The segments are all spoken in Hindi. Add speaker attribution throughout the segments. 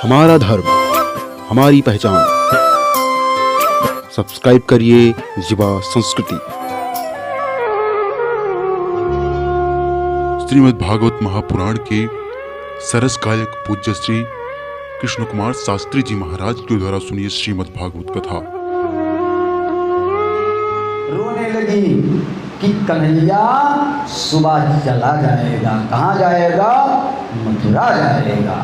Speaker 1: हमारा धर्म, हमारी पहचान। सब्सक्राइब करिए युवा संस्कृति।
Speaker 2: श्रीमद् भागवत महापुराण के सरस गायक पूज्य श्री कृष्ण कुमार शास्त्री जी महाराज के द्वारा सुनिए श्रीमद् भागवत कथा।
Speaker 3: रोने लगी कि कन्हैया सुबह चला जाएगा। कहाँ जाएगा? मथुरा जाएगा।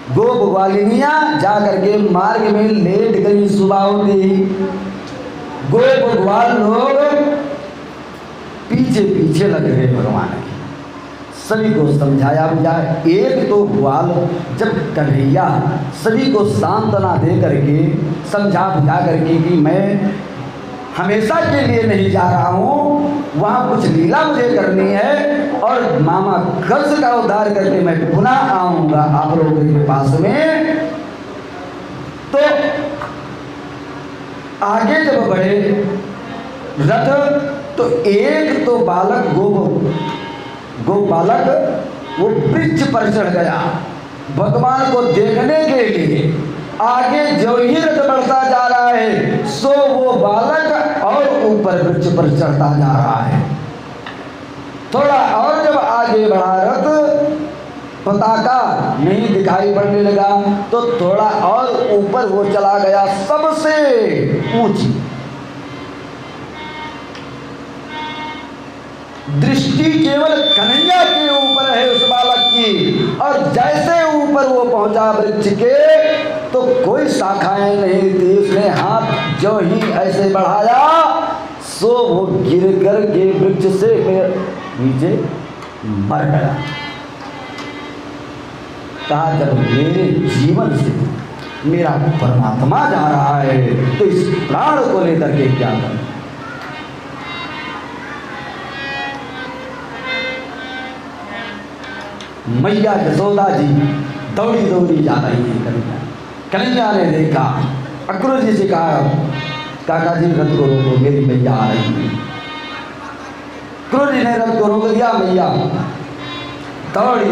Speaker 3: गोप ग्वालिनियाँ जा करके मार्ग में लेट गई। सुबह होते ही गोप ग्वाल लोग पीछे पीछे लग गए भगवान के। सभी को समझाया बुझाया। एक तो ग्वाल जब कन्हैया सभी को सांत्वना दे करके समझा बुझा करके कि मैं हमेशा के लिए नहीं जा रहा हूँ, वहाँ कुछ लीला मुझे करनी है और मामा कंस का उद्धार करके मैं पुनः आऊँगा आप लोगों के पास में। तो आगे जब बढ़े रथ तो एक तो बालक गो बालक वो वृक्ष पर चढ़ गया भगवान को देखने के लिए। आगे जो ही रथ बढ़ता जा रहा है सो वो बालक और ऊपर वृक्ष पर चढ़ता जा रहा है। थोड़ा और जब आगे बढ़ा रथ पताका नहीं दिखाई पड़ने लगा तो थोड़ा और ऊपर वो चला गया सबसे ऊंची। दृष्टि केवल कन्हैया के ऊपर है उस बालक की, और जैसे ऊपर वो पहुंचा वृक्ष के तो कोई शाखाएं नहीं थी। उसने हाथ जो ही ऐसे बढ़ाया सो वो गिर कर के वृक्ष से नीचे मर गया। कहा जब मेरे जीवन से मेरा परमात्मा जा रहा है तो इस प्राण को लेकर के क्या करूं? मैया जसोदा जी दौड़ी दौड़ी जा रही है कन्हैया। कन्हैया ने देखा, अक्रूर जी से कहा काका जी रथ को रोको, मेरी मैया आ रही है। अक्रूर जी ने रथ को रोक दिया। मैया दौड़ी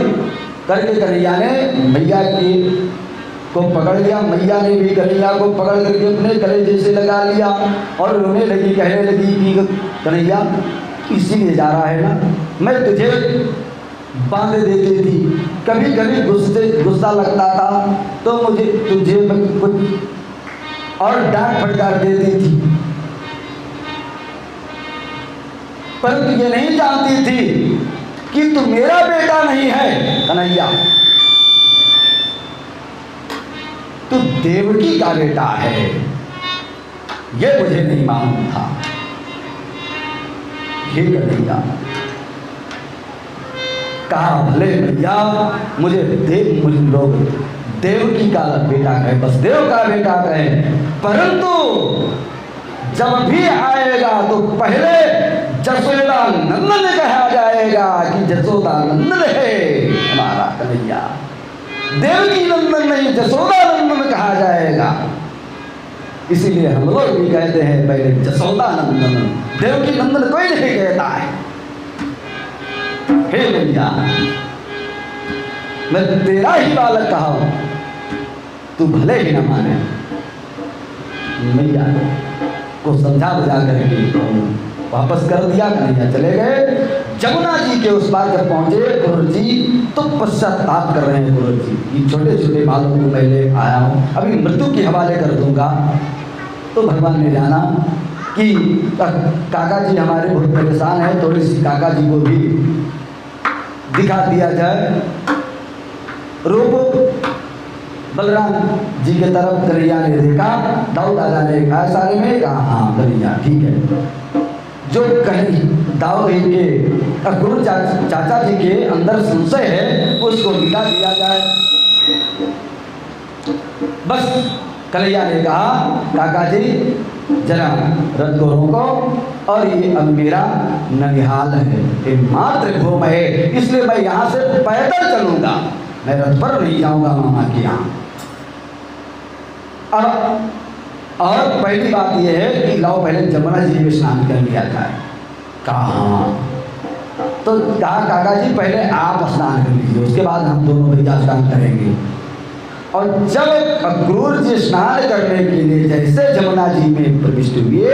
Speaker 3: करके कन्हैया ने मैया की को पकड़ लिया। मैया ने भी कन्हैया को पकड़ करके अपने कलेजे से लगा लिया और रोने लगी, कहने लगी कि कन्हैया इसीलिए जा रहा है ना, मैं तुझे बांध देती थी, कभी कभी गुस्सा लगता था तो मुझे तुझे कुछ और डांट फटकार देती थी, परंतु ये नहीं जानती थी कि तू मेरा बेटा नहीं है कन्हैया, तू देवकी का बेटा है। ये मुझे नहीं मालूम था। हे कन्हैया कहा भले भैया मुझे लोग देवकी का बेटा कहे, बस देव का बेटा कहे, परंतु जब भी आएगा तो पहले जसोदा नंदन कहा जाएगा कि जसोदा नंदन है हमारा कन्हैया। देवकी नंदन नहीं, जसोदा नंदन कहा जाएगा। इसीलिए हम लोग भी कहते हैं पहले जसोदा नंदन, देवकी नंदन कोई नहीं कहता है। हे मैया मैं तेरा ही बालक कहा हूं, तू भले ही न माने। मैया को समझा बुझा करके वापस कर दिया। कन्हैया चले गए। जमुना जी के उस पार जब पहुंचे कुंवर जी तो पश्चाताप कर रहे हैं। कुंवर जी ये छोटे छोटे बालों को मैं ले आया हूं, अभी मृत्यु के हवाले कर दूंगा। तो भगवान ने जाना कि काका जी हमारे बहुत परेशान है, थोड़ी सी काका जी को भी दिखा दिया जाए। रूप बलराम जी के तरफ कन्हैया ने देखा। दाऊद दादा ने कहा सारे में कहा हाँ कन्हैया ठीक है। जो कहीं दाऊद के गुरु चाचा जी के अंदर संशय है उसको मिटा दिया जाए। बस कन्हैया ने कहा काका जी जरा रथ को रोको, और ये अब मेरा ननिहाल है, ये मातृभूमि है, इसलिए मैं यहाँ से पैदल चलूंगा, मैं रथ पर नहीं जाऊंगा मामा के यहाँ। अब और पहली बात यह है कि लाओ पहले जमुना जी में स्नान कर लिया जाए। कहा तो कहा काका जी पहले आप स्नान कर लीजिए, उसके बाद हम दोनों भैया स्नान करेंगे। और जब अक्रूर जी स्नान करने के लिए जैसे जमुना जी में प्रविष्ट हुए,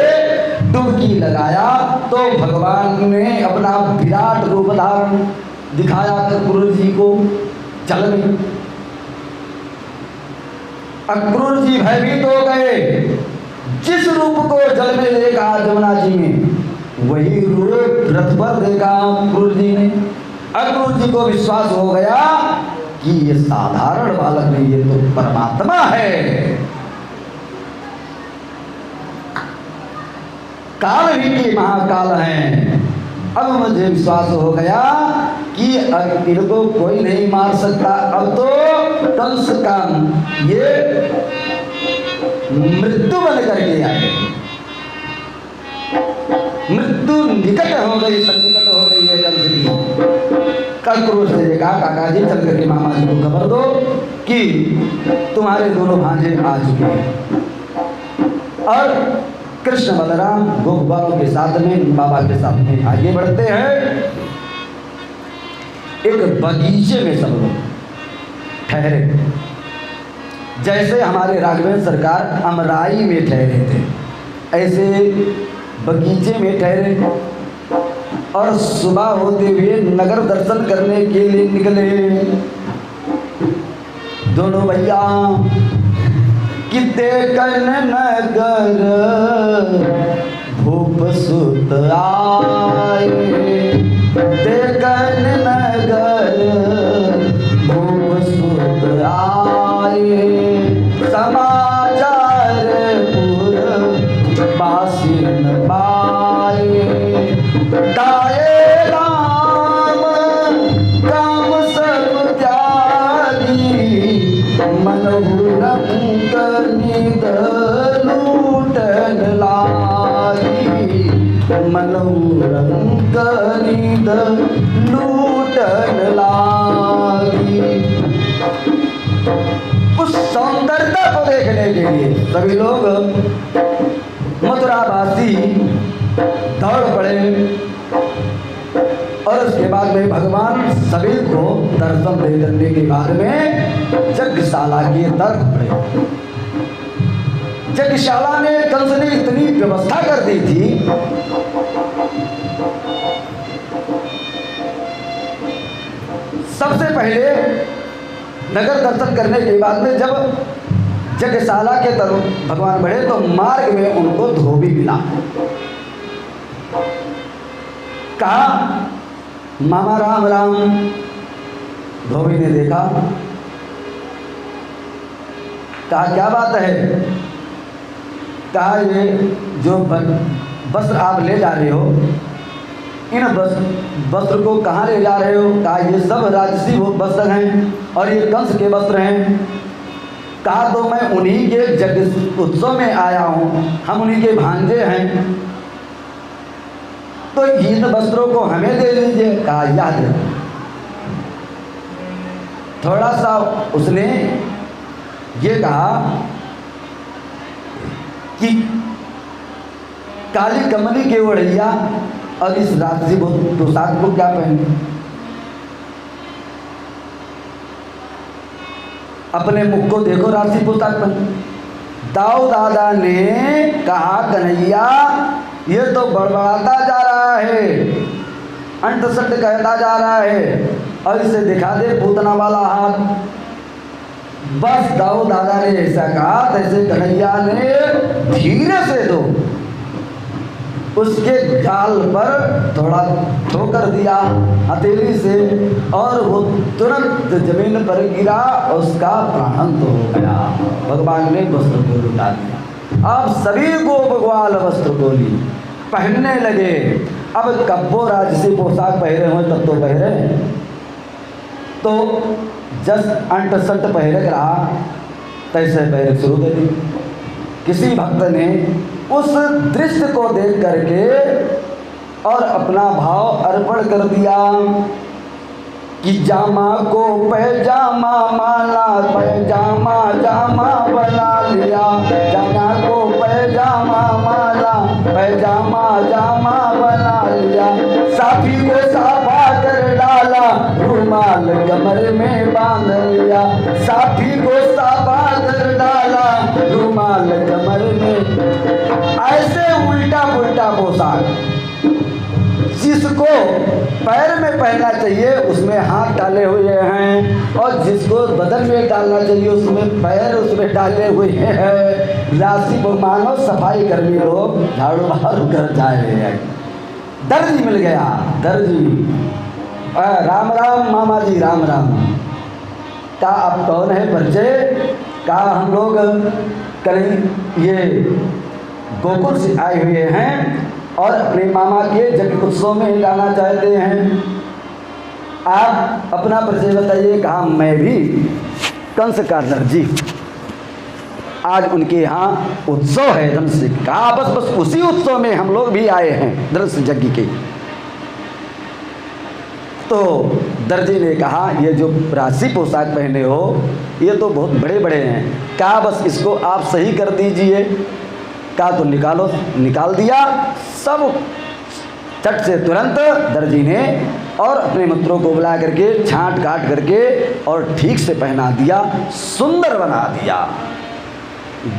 Speaker 3: डुबकी लगाया, तो भगवान ने अपना विराट रूप धारण दिखाया अक्रूर जी को जल में। अक्रूर जी भयभीत हो गए। जिस रूप को जल में देखा जमुना जी में, वही रूप रथ पर देखा अक्रूर जी ने। अक्रूर जी को विश्वास हो गया कि ये साधारण बालक नहीं, ये तो परमात्मा है। काल भी के महाकाल हैं। अब मुझे विश्वास हो गया कि इनको कोई नहीं मार सकता। अब तो कंस का ये मृत्यु बन करके आए, मृत्यु निकट हो गई, सन्निकट हो गई है कंस की। अक्रूर से कहा, काका जी चल करके मामा जी को खबर दो कि तुम्हारे दोनों भांजे आ चुके हैं। और कृष्ण बलराम गोप बालों के साथ में, बाबा के साथ में आगे बढ़ते हैं। एक बगीचे में सब लोग ठहरे, जैसे हमारे राघवेंद्र सरकार अमराई में ठहरे थे, ऐसे बगीचे में ठहरे। और सुबह होते हुए नगर दर्शन करने के लिए निकले दोनों भैया। कि देखन नगर भूप सुत आए, देखन नगर भूप सुत आए, समाचार पुर बासिन पाए। दाए राम काम सब त्यागी, मनहु रंग निद लूटन लागी, मनहु रंग निद लूटन लागी। उस सौंदर्यता को देखने के लिए सभी लोग मथुरावासी दौड़ पड़े। और उसके बाद में भगवान सभी को दर्शन दे देने के बाद में यज्ञशाला की तरफ बढ़े। यज्ञशाला में कंस ने इतनी व्यवस्था कर दी थी, सबसे पहले नगर दर्शन करने के बाद में जब यज्ञशाला के तरफ भगवान बढ़े तो मार्ग में उनको धोबी मिला। कहा, मामा राम राम। धोबी ने देखा, कहा क्या बात है। कहा ये जो वस्त्र आप ले जा रहे हो, इन वस्त्र को कहाँ ले जा रहे हो। कहा ये सब राजसी वस्त्र हैं और ये कंस के वस्त्र हैं। कहा तो मैं उन्हीं के यज्ञ उत्सव में आया हूँ, हम उन्हीं के भांजे हैं, तो इन वस्त्रों को हमें दे दीजिए। कहा याद है। थोड़ा सा उसने ये कहा कि काली कमली के ओढ़ैया और इस राजसी पोशाक को क्या पहने। अपने मुख को देखो, राजसी पोशाक पहने। दाऊ दादा ने कहा, कन्हैया ये तो बड़बड़ाता जा रहा है, अंट सट कहता जा रहा है, और इसे दिखा दे पूतना वाला हाथ। बस दाऊ दादा ने ऐसा कहा, तैसे कन्हैया ने धीरे से दो उसके गाल पर थोड़ा ठोकर दिया हथेली से, और वो तुरंत जमीन पर गिरा, उसका प्राणांत हो गया। भगवान ने वस्त्र को लुटा दिया। अब सभी को भगवान वस्त्र को ली, पहनने लगे। अब कब्बो राजसी पोशाक पहरे हुए तब तो पहरे, तो जस अंट सट पहरे रहा तैसे पहरे शुरू कर दी। किसी भक्त ने उस दृश्य को देख करके और अपना भाव अर्पण कर दिया कि जामा को पैजामा माला, पैजामा जामा बना लिया, जामा को पैजामा माला, पैजामा जामा बना लिया, साथी को साफा कर डाला, रुमाल कमर में बांध लिया, काफी को साफा कर डाला रुमाल कमर में, ऐसे उल्टा पुल्टा पोशाक जिसको पैर में पहनना चाहिए उसमें हाथ डाले हुए हैं, और जिसको बदन में डालना चाहिए उसमें पैर उसमें डाले हुए हैं। राशि को मानो सफाई कर्मी लोग झाड़ू बहारू कर जाए हैं। दर्जी मिल गया, दर्जी। राम राम मामा जी, राम राम। का आप कौन है परिचय? का हम लोग कहीं ये गोकुल से आए हुए हैं और अपने मामा के यज्ञ उत्सव में गाना चाहते हैं। आप अपना परिचय बताइए। कहा मैं भी कंस का दर्जी, आज उनके यहाँ उत्सव है धनुष। कहा बस उसी उत्सव में हम लोग भी आए हैं धनुष यज्ञ के। तो दर्जी ने कहा ये जो राशि पोशाक पहने हो ये तो बहुत बड़े बड़े हैं। कहा बस इसको आप सही कर दीजिए। कहा तो निकालो। निकाल दिया सब चट से तुरंत दर्जी ने, और अपने मित्रों को बुला करके छांट काट करके और ठीक से पहना दिया, सुंदर बना दिया।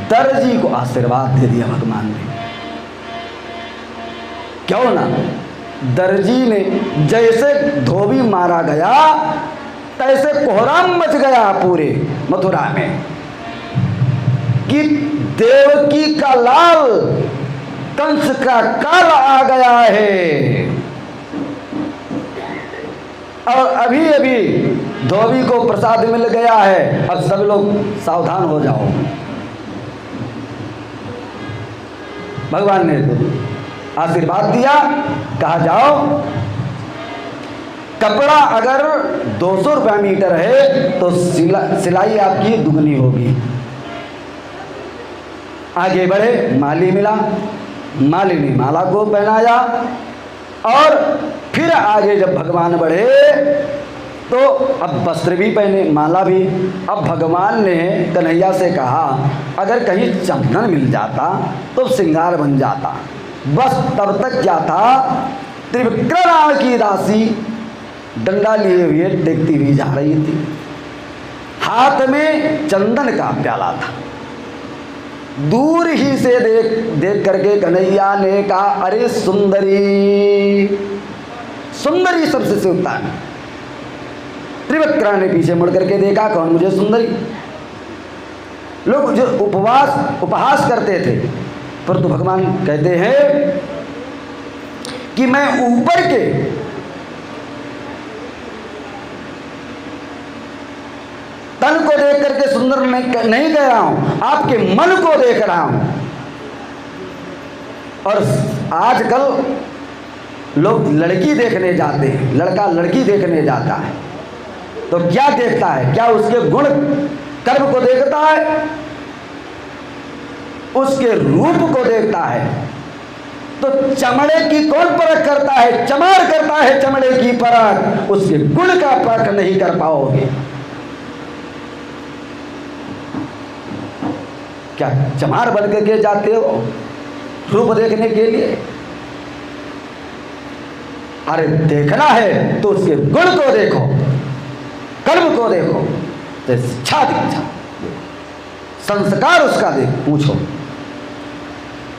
Speaker 3: दर्जी को आशीर्वाद दे दिया भगवान ने। क्यों ना, दर्जी ने जैसे धोबी मारा गया तैसे कोहराम मच गया पूरे मथुरा में कि देवकी का लाल कंस का काल आ गया है। और अभी अभी धोबी को प्रसाद मिल गया है, अब सब लोग सावधान हो जाओ। भगवान ने तो आशीर्वाद दिया। कहा जाओ कपड़ा अगर 200 रुपया मीटर है तो सिलाई आपकी दुगनी होगी। आगे बढ़े, माली मिला, माली ने माला को पहनाया। और फिर आगे जब भगवान बढ़े तो अब वस्त्र भी पहने, माला भी। अब भगवान ने कन्हैया से कहा अगर कहीं चंदन मिल जाता तो श्रृंगार बन जाता। बस तब तक क्या था, त्रिविक्रम की दासी डंडा लिए हुए टेकती हुई जा रही थी, हाथ में चंदन का प्याला था। दूर ही से देख करके कन्हैया ने कहा अरे सुंदरी, सुंदरी सबसे से उत्तम। त्रिविक्रम ने पीछे मुड़ करके देखा, कौन मुझे सुंदरी? लोग जो उपहास करते थे, परंतु भगवान कहते हैं कि मैं ऊपर के तन को देख करके सुंदर नहीं कह रहा हूं, आपके मन को देख रहा हूं। और आजकल लोग लड़की देखने जाते हैं, लड़का लड़की देखने जाता है तो क्या देखता है? क्या उसके गुण कर्म को देखता है? उसके रूप को देखता है। तो चमड़े की कौन परख करता है? चमार करता है चमड़े की परख, उसके गुण का परख नहीं कर पाओगे। क्या चमार बन के जाते हो रूप देखने के लिए? अरे देखना है तो उसके गुण को देखो, कर्म को देखो, इच्छा दीक्षा संस्कार उसका देख पूछो।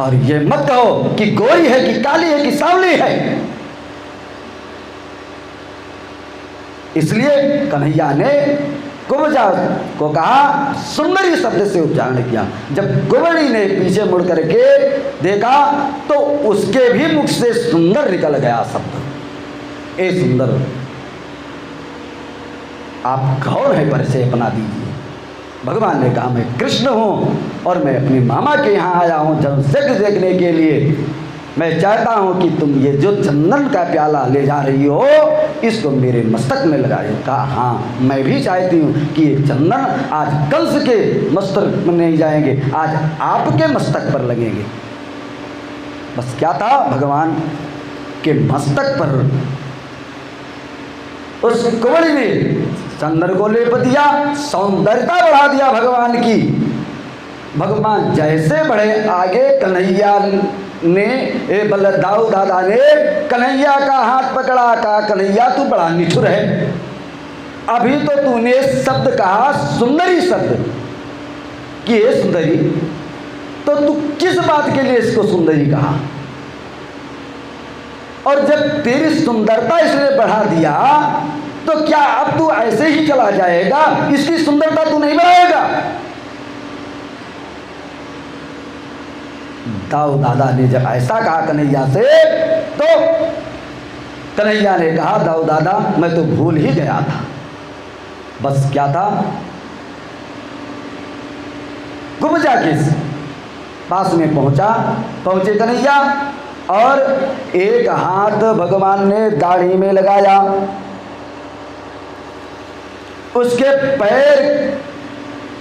Speaker 3: और ये मत कहो कि गोरी है कि काली है कि सांवली है। इसलिए कन्हैया ने कुब्जा को कहा, सुंदरी शब्द से उच्चारण किया। जब कुबड़ी ने पीछे मुड़ करके देखा तो उसके भी मुख से सुंदर निकल गया शब्द। ए सुंदर, आप कौन है? परिचय अपना दीजिए। भगवान ने कहा मैं कृष्ण हूँ और मैं अपने मामा के यहाँ आया हूँ जन्मयज्ञ देखने के लिए। मैं चाहता हूँ कि तुम ये जो चंदन का प्याला ले जा रही हो इसको मेरे मस्तक में लगाए। कहा हाँ, मैं भी चाहती हूँ कि ये चंदन आज कंस के मस्तक में नहीं जाएंगे, आज आपके मस्तक पर लगेंगे। बस क्या था, भगवान के मस्तक पर उस कुंवरी ने चंदन को लेप दिया, सौंदर्यता बढ़ा दिया भगवान की। भगवान जैसे बढ़े आगे, कन्हैया ने बलदाऊ दादा ने कन्हैया का हाथ पकड़ा, कहा कन्हैया तू बड़ा निठुर है, अभी तो तूने शब्द कहा सुंदरी शब्द कि हे सुंदरी, तो तू किस बात के लिए इसको सुंदरी कहा? और जब तेरी सुंदरता इसने बढ़ा दिया तो क्या अब तू ऐसे ही चला जाएगा? इसकी सुंदरता तू नहीं बढ़ाएगा? दाऊ दादा ने जब ऐसा कहा कन्हैया से, तो कन्हैया ने कहा दाऊ दादा मैं तो भूल ही गया था। बस क्या था, गुब्जा के पास में पहुंचे कन्हैया और एक हाथ भगवान ने दाढ़ी में लगाया, उसके पैर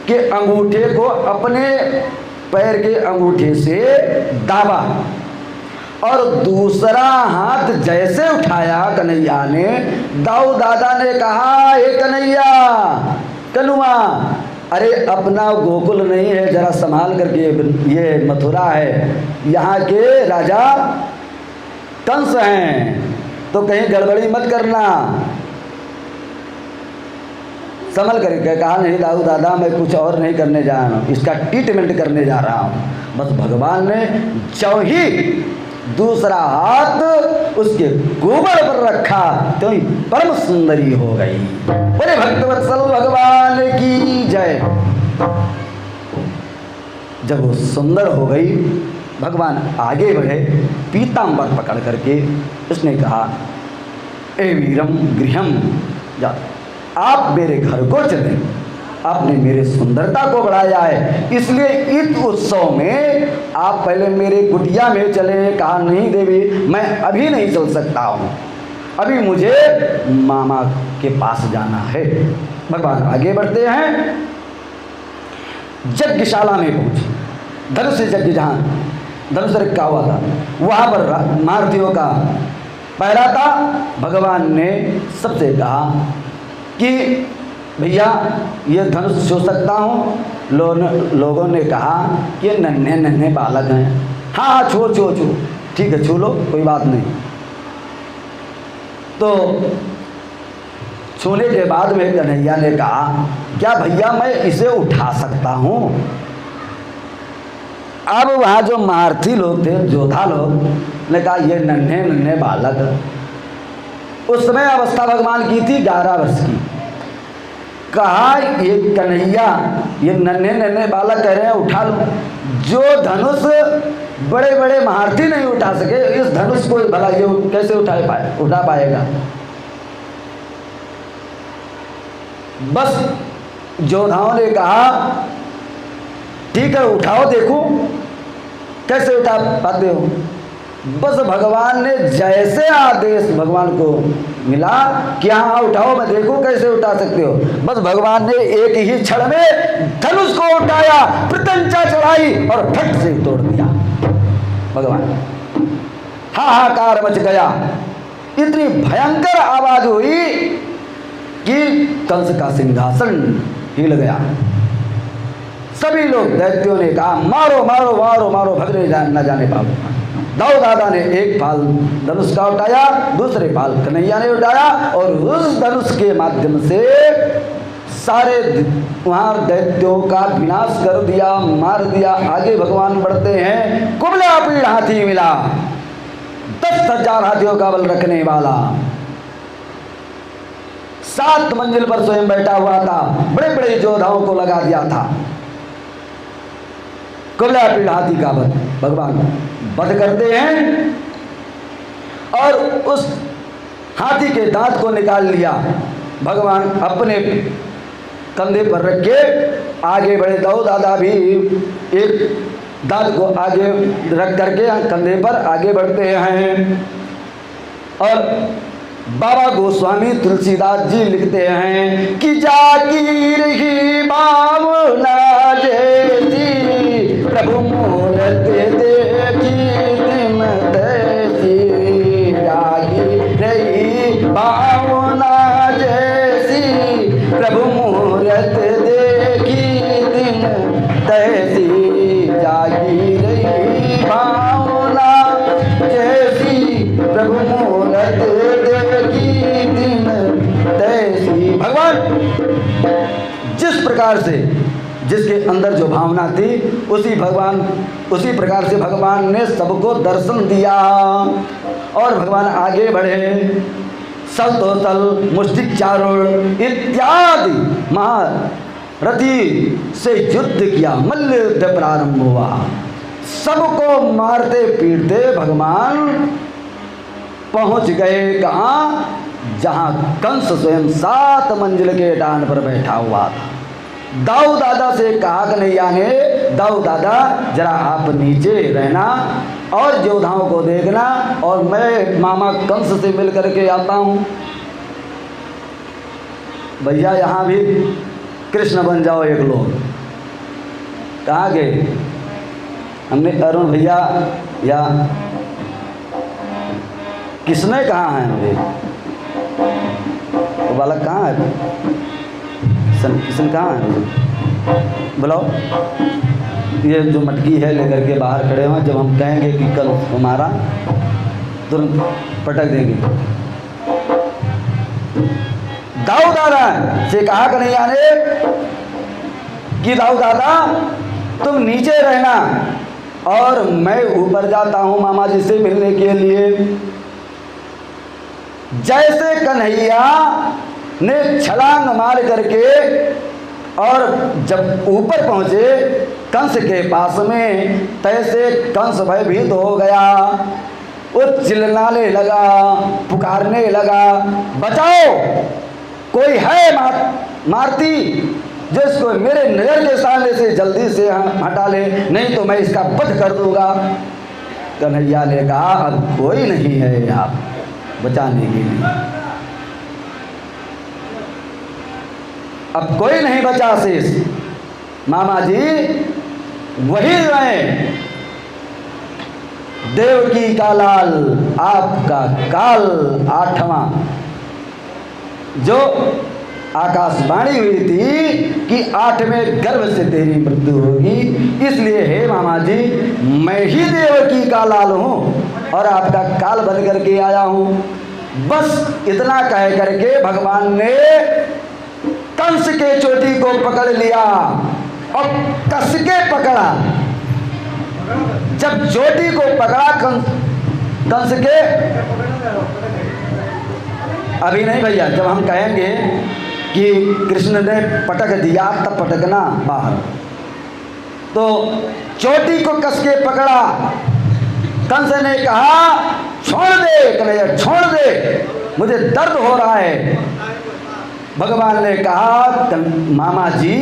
Speaker 3: के अंगूठे को अपने पैर के अंगूठे से दाबा और दूसरा हाथ जैसे उठाया कन्हैया ने, दाऊ दादा ने कहा हे कन्हैया, कनुआ, अरे अपना गोकुल नहीं है, जरा संभाल करके, ये मथुरा है, यहाँ के राजा कंस हैं, तो कहीं गड़बड़ी मत करना। संभल करके कहा नहीं दाऊ दादा मैं कुछ और नहीं करने जा रहा हूँ, इसका ट्रीटमेंट करने जा रहा हूँ। बस भगवान ने जो ही दूसरा हाथ उसके गोबर पर रखा तो ही परम सुंदरी हो गई। बोले भक्तवत्सल भगवान की जय। जब वो सुंदर हो गई, भगवान आगे बढ़े, पीतांबर पकड़ करके उसने कहा ए वीरम गृहम, जा आप मेरे घर को चले, आपने मेरे सुंदरता को बढ़ाया है, इसलिए इस उत्सव में आप पहले मेरे कुटिया में चले। कहा नहीं देवी मैं अभी नहीं चल सकता हूँ, अभी मुझे मामा के पास जाना है। भगवान आगे बढ़ते हैं, यज्ञशाला में पहुंचे। धनुष यज्ञ जहाँ धनुष रखा हुआ था वहाँ पर महारथियों का पहरा था। भगवान ने सबसे कहा कि भैया ये धनुष छू सकता हूँ? लोगों ने कहा कि नन्हे नन्हे बालक हैं। हाँ हाँ छू छू छू, ठीक है छू लो, कोई बात नहीं। तो छूने के बाद में कन्हैया ने कहा क्या भैया मैं इसे उठा सकता हूँ? अब वहाँ जो महारथी लोग थे, योद्धा लोग ने कहा ये नन्हे नन्हे बालक। उस समय अवस्था भगवान की थी 11 वर्ष की। कहा ये कन्हैया ये नन्हे नन्हे बालक कह रहे हैं उठा लो। जो धनुष बड़े बड़े महारथी नहीं उठा सके, इस धनुष को भला ये कैसे उठा पाएगा? बस योद्धाओं ने कहा ठीक है उठाओ, देखो कैसे उठा पाते हो। बस भगवान ने जैसे आदेश भगवान को मिला कि हाँ उठाओ, मैं देखो कैसे उठा सकते हो। बस भगवान ने एक ही क्षण में धनुष को उठाया, प्रत्यंचा चढ़ाई और फट से तोड़ दिया। भगवान हाहाकार मच गया, इतनी भयंकर आवाज हुई कि कंस का सिंहासन हिल गया। सभी लोग दैत्यों ने कहा मारो मारो मारो मारो, भगने न जाने पाओ। दाऊ दादा ने एक फाल धनुष का उठाया, दूसरे फाल कन्हैया ने उठाया और उस धनुष के माध्यम से सारे वहाँ दैत्यों का विनाश कर दिया, मार दिया। आगे भगवान बढ़ते हैं, कुबला पीड़ हाथी मिला, 10,000 हाथियों का बल रखने वाला, 7 मंजिल पर स्वयं बैठा हुआ था, बड़े बड़े योद्धाओं को लगा दिया था। कुबला पीड़ हाथी का बल भगवान वध करते हैं और उस हाथी के दांत को निकाल लिया। भगवान अपने कंधे पर रख के आगे बढ़े। दाऊ दादा भी एक दांत को आगे रख करके कंधे पर आगे बढ़ते हैं। और बाबा गोस्वामी तुलसीदास जी लिखते हैं कि जाकीर ही बावला जैसी प्रभु मूरत देखी तिम तैसी, जाकीर ही बावला जैसी प्रभु मूरत देखी तिम तैसी, जाकीर ही बावला जैसी प्रभु मूरत देखी तिम तैसी। भगवान जिसके अंदर जो भावना थी उसी प्रकार से भगवान ने सबको दर्शन दिया। और भगवान आगे बढ़े, सल तो सल मुष्टिचारुण इत्यादि महारथी से युद्ध किया, मल्ल युद्ध प्रारंभ हुआ। सबको मारते पीटते भगवान पहुंच गए कहाँ? जहाँ कंस स्वयं 7 मंजिल के डांड पर बैठा हुआ था। दाऊ दादा से कहा कन्हैया ने, दाऊ दादा जरा आप नीचे रहना और योद्धाओं को देखना, और मैं मामा कंस से मिल करके आता हूँ। भैया यहाँ भी कृष्ण बन जाओ एक लोग। कहाँ गए? हमने अरुण भैया या किसने कहा है मुझे? वो बालक कहाँ है? किशन कहाँ है मुझे बुलाओ। ये जो मटकी है लेकर के बाहर खड़े हुए, जब हम कहेंगे कि कल हमारा, तुरंत पटक देंगे। दाऊ दादा से कहा कन्हैया ने कि दाऊ दादा तुम नीचे रहना और मैं ऊपर जाता हूँ मामा जी से मिलने के लिए। जैसे कन्हैया ने छलांग मार करके और जब ऊपर पहुंचे कंस के पास में, तैसे कंस भयभीत हो गया। वो चिल्लाने लगा, पुकारने लगा, बचाओ, कोई है मारती जो इसको मेरे नजर के सामने से जल्दी से हटा ले, नहीं तो मैं इसका वध कर दूंगा। कन्हैया ने कहा अब कोई नहीं है यहाँ बचाने के लिए, अब कोई नहीं बचा शेष। मामा जी वही रहे, देवकी का लाल आपका काल 8वां, जो आकाशवाणी हुई थी कि 8वें गर्भ से तेरी मृत्यु होगी। इसलिए हे मामा जी मैं ही देवकी का लाल हूँ और आपका काल बन करके आया हूँ। बस इतना कह करके भगवान ने कंस के चोटी को पकड़ लिया और कस के पकड़ा। जब चोटी को पकड़ा कंस के, अभी नहीं भैया, जब हम कहेंगे कि कृष्ण ने पटक दिया तब पटकना बाहर। तो चोटी को कस के पकड़ा। कंस ने कहा छोड़ दे कन्हैया, छोड़ दे, मुझे दर्द हो रहा है। भगवान ने कहा मामा जी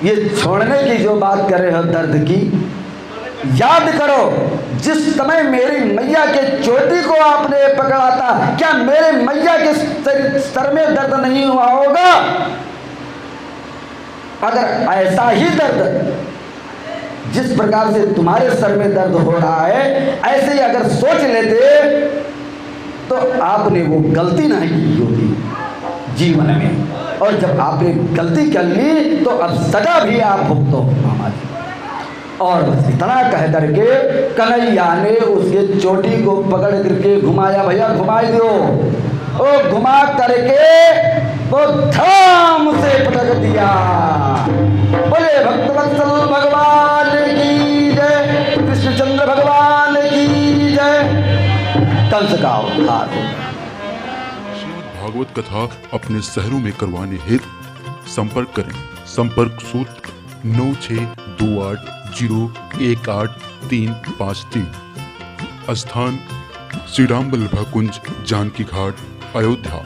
Speaker 3: ये छोड़ने की जो बात कर रहे हो दर्द की, याद करो जिस समय मेरी मैया के चोटी को आपने पकड़ा था, क्या मेरे मैया के सर में दर्द नहीं हुआ होगा? अगर ऐसा ही दर्द जिस प्रकार से तुम्हारे सर में दर्द हो रहा है, ऐसे ही अगर सोच लेते तो आपने वो गलती नहीं की होती जीवन में। और जब आपने गलती कर ली तो अब सजा भी आप भुगतो मामा जी। और बस इतना कह करके कन्हैया ने उसके चोटी को पकड़ करके घुमाया। भैया घुमाई दो। ओ घुमा करके वो धाम से पटक दिया। बोले भक्तवत्सल भगवान की जय, कृष्णचंद्र भगवान की जय। कंस का उद्धार।
Speaker 2: श्रीमद् भागवत कथा अपने शहरों में करवाने हेतु संपर्क करें। संपर्क सूत्र 9628018353। स्थान श्री राम बल्लभा कुंज, जानकी घाट, अयोध्या।